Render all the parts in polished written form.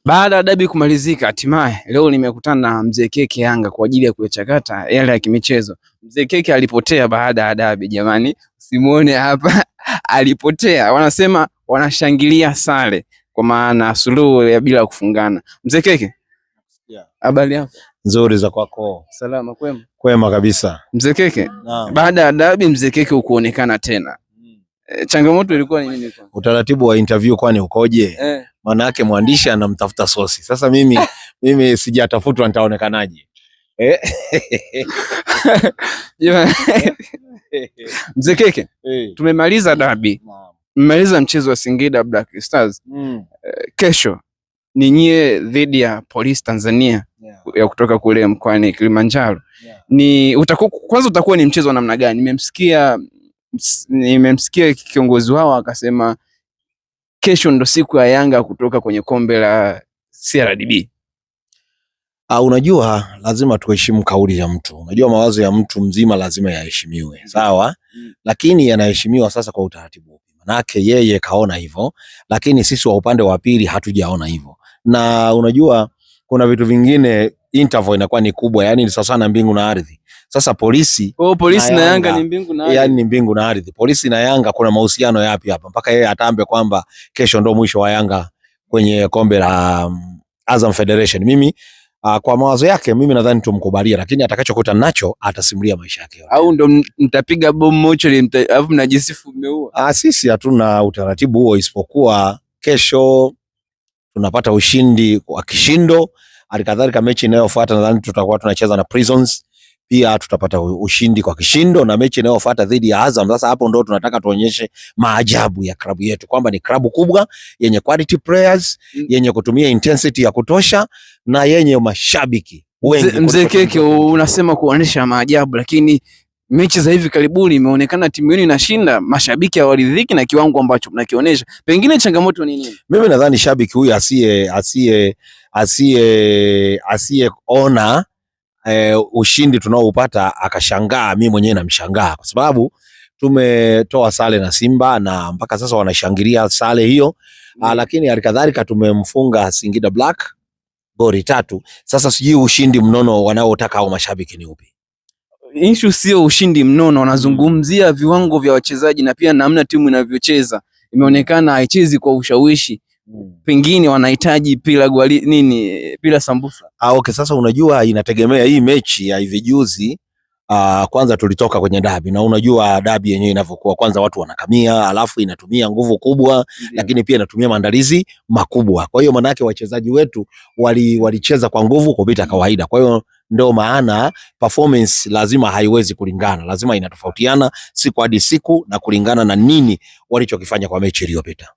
Baada ya dabi kumalizika, hatimaye leo nimekutana na Mzee Keke Yanga kwa ajili ya kuyachakata yale ya kimichezo. Mzee Keke alipotea baada ya dabi, jamani, simuone hapa alipotea. Wanasema wanashangilia sare kwa maana suluhu ya bila kufungana. Mzee Keke, habari yako? Nzuri, za kwako? Salama, kwema? Kwema kabisa. Mzee Keke, baada ya dabi Mzee Keke ukuonekana tena. Changamoto ilikuwa ni nini? Utaratibu wa interview kwani ukoje? Maana yake mwandishi anamtafuta sosi. Sasa mimi sijatafutwa, nitaonekanaje? Mzee Keke, tumemaliza dabi. Mmaliza mchezo wa Singida Black Stars. Kesho ni nyie dhidi ya Police Tanzania ya kutoka kule mkoani Kilimanjaro. Kwanza utakuwa ni mchezo wa namna gani? Nimemsikia kiongozi wao akasema kesho ndo siku ya Yanga kutoka kwenye kombe la CRDB. Unajua lazima tuheshimu kauli ya mtu. Unajua mawazo ya mtu mzima lazima yaheshimiwe. Sawa? Lakini yanaheshimiwa sasa kwa utaratibu. Manake yeye kaona hivyo, lakini sisi wa upande wa pili hatujaona hivyo. Na unajua kuna vitu vingine interval inakuwa ni kubwa, yani ni sawa na mbingu na ardhi. Sasa polisi na Yanga ni mbingu na ardhi. Yani ni mbingu na ardhi. Polisi na Yanga kuna mahusiano yapi hapa mpaka yeye atambe kwamba kesho ndo mwisho wa Yanga kwenye kombe la Azam Federation? Mimi kwa mawazo yake mimi nadhani tumkubalia, lakini atakachokuta nacho atasimulia maisha yake. Au ndo mtapiga bomu mocho alafu mnajisifu mmeua? Sisi hatuna utaratibu huo, isipokuwa kesho tunapata ushindi kwa kishindo. Alikadhalika mechi inayofuata nadhani tutakuwa tunacheza na Prisons, pia tutapata ushindi kwa kishindo, na mechi inayofuata dhidi ya Azam. Sasa hapo ndo tunataka tuonyeshe maajabu ya klabu yetu kwamba ni klabu kubwa yenye quality players, yenye kutumia intensity ya kutosha na yenye mashabiki wengi. Mzee Keke, unasema kuonyesha maajabu, lakini mechi za hivi karibuni imeonekana timu yenu inashinda, mashabiki hawaridhiki na kiwango ambacho mnakionyesha. Pengine changamoto ni nini? Mimi nadhani shabiki huyu asiyeona ushindi tunaoupata akashangaa, mimi mwenyewe namshangaa kwa sababu tumetoa sare na Simba na mpaka sasa wanashangilia sare hiyo. Lakini alikadhalika tumemfunga Singida Black goli 3. Sasa sijui ushindi mnono wanaotaka hao mashabiki ni upi? Issue sio ushindi mnono, wanazungumzia viwango vya wachezaji na pia namna timu inavyocheza. Imeonekana haichezi kwa ushawishi. Pengine wanahitaji pila sambusa. Okay, sasa unajua inategemea hii mechi ya hivi juzi. Kwanza tulitoka kwenye dabi, na unajua dabi yenyewe inavyokuwa, kwanza watu wanakamia, alafu inatumia nguvu kubwa, lakini pia inatumia maandalizi makubwa. Kwa hiyo maana yake wachezaji wetu walicheza kwa nguvu kupita kawaida. Kwa hiyo ndio maana performance lazima haiwezi kulingana, lazima inatofautiana siku hadi siku na kulingana na nini walichokifanya kwa mechi iliyopita.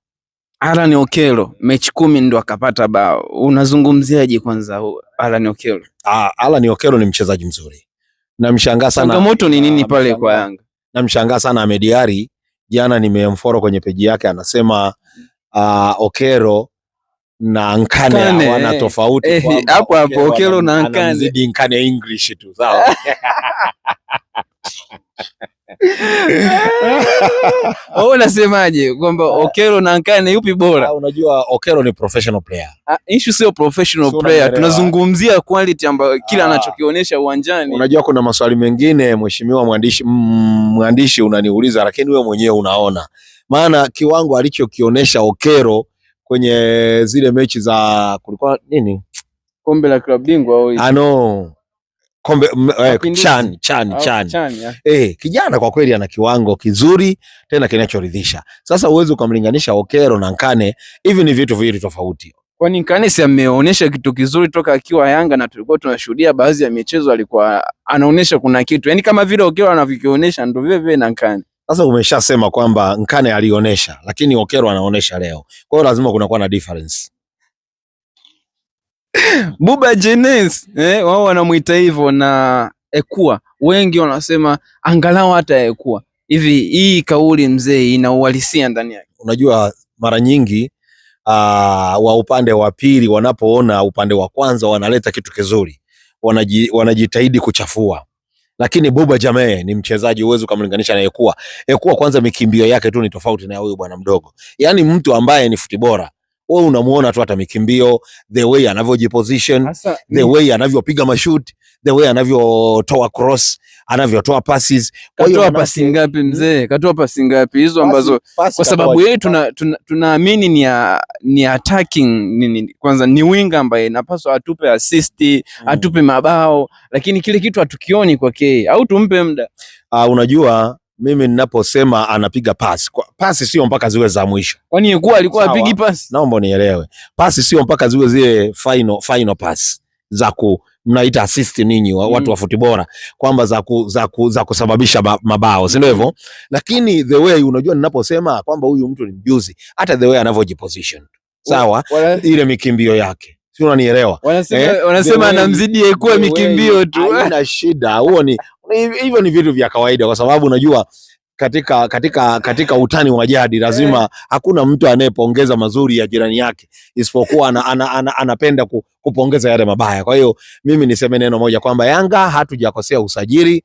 Alan Okello mechi 10 ndo akapata bao. Unazungumziaje kwanza Alan Okello? Alan Okello ni mchezaji mzuri. Namshangaa sana. Changamoto ni nini pale kwa Yanga? Namshangaa sana Ahmed Ally. Jana nimemfollow kwenye peji yake, anasema Okello na Nkane hawana tofauti. Hapo Okello na Nkane anazidi Nkane English tu, sawa? Unasemaje kwamba Okello na Nkane yupi bora? Unajua Okello ni professional player. Issue sio professional player, tunazungumzia quality ambayo kila anachokionyesha uwanjani. Unajua kuna maswali mengine mheshimiwa mwandishi unaniuliza, lakini wewe mwenyewe unaona. Maana kiwango alichokionyesha Okello kwenye zile mechi za kulikuwa nini? Kombe la klabu bingwa au kombe Chan. Kijana kwa kweli ana kiwango kizuri tena kinachoridhisha. Sasa uwezo ukamlinganisha Okello na Nkane, hivi ni vitu viwili tofauti. Kwani Nkane si ameonyesha kitu kizuri toka akiwa Yanga, na tulikuwa tunashuhudia baadhi ya michezo alikuwa anaonyesha kuna kitu. Yaani kama vile Okello anavyokionyesha ndio vile vile na Nkane. Sasa umeshasema kwamba Nkane alionyesha, lakini Okello anaonyesha leo. Kwa hiyo lazima kunakuwa na difference. Buba Jenes, wao wanamuita hivyo, na Ekua wengi wanasema angalau hata Ekua. Hivi hii kauli mzee ina uhalisia ndani yake? Unajua mara nyingi wa upande wa pili wanapoona upande wa kwanza wanaleta kitu kizuri, wanajitahidi kuchafua. Lakini Buba Jammeh ni mchezaji, uwezo kumlinganisha na Ekua. Ekua kwanza mikimbio yake tu ni tofauti na huyo bwana mdogo. Yaani mtu ambaye ni futibora wewe unamuona tu hata mikimbio, the way anavyojiposition, the way anavyopiga mashoot, the way anavyotoa cross, anavyotoa passes. Katoa pasi ngapi mzee? Katoa pasi ngapi hizo ambazo kwa sababu yeye tunaamini ni attacking nini, kwanza ni winga ambaye inapaswa atupe assist, atupe mabao, lakini kile kitu hatukioni kwake, au tumpe muda. Unajua mimi ninaposema anapiga pasi sio mpaka ziwe za mwisho. Kwani yeye alikuwa apigi pasi? Naomba nielewe. Pasi sio mpaka ziwe zile final pass za mnaita assist ninyi watu wa football, kwamba za kusababisha mabao, si ndio hivyo? Lakini the way, unajua ninaposema kwamba huyu mtu ni mjuzi, hata the way anavyojiposition. Sawa? Ile mikimbio yake. Si unanielewa? Wanasema anamzidi yeye kwa mikimbio tu. Haina shida. Huo ni hivyo, ni vitu vya kawaida, kwa sababu unajua katika utani wa jadi lazima hakuna mtu anayepongeza mazuri ya jirani yake isipokuwa anapenda kupongeza yale mabaya. Kwa hiyo mimi niseme neno moja kwamba Yanga hatujakosea usajili.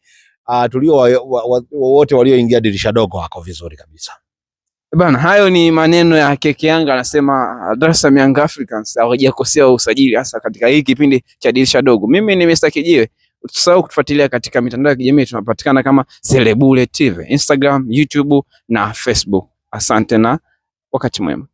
Wote walioingia dirisha dogo wako vizuri kabisa. Bana, hayo ni maneno ya Keke Yanga, anasema Dar es Salaam Young Africans hawajakosea usajili hasa katika hii kipindi cha dirisha dogo. Mimi ni Mr. Kijiwe. Usisahau kutufuatilia katika mitandao ya kijamii, tunapatikana kama Selebule TV, Instagram, YouTube na Facebook. Asante na wakati mwema.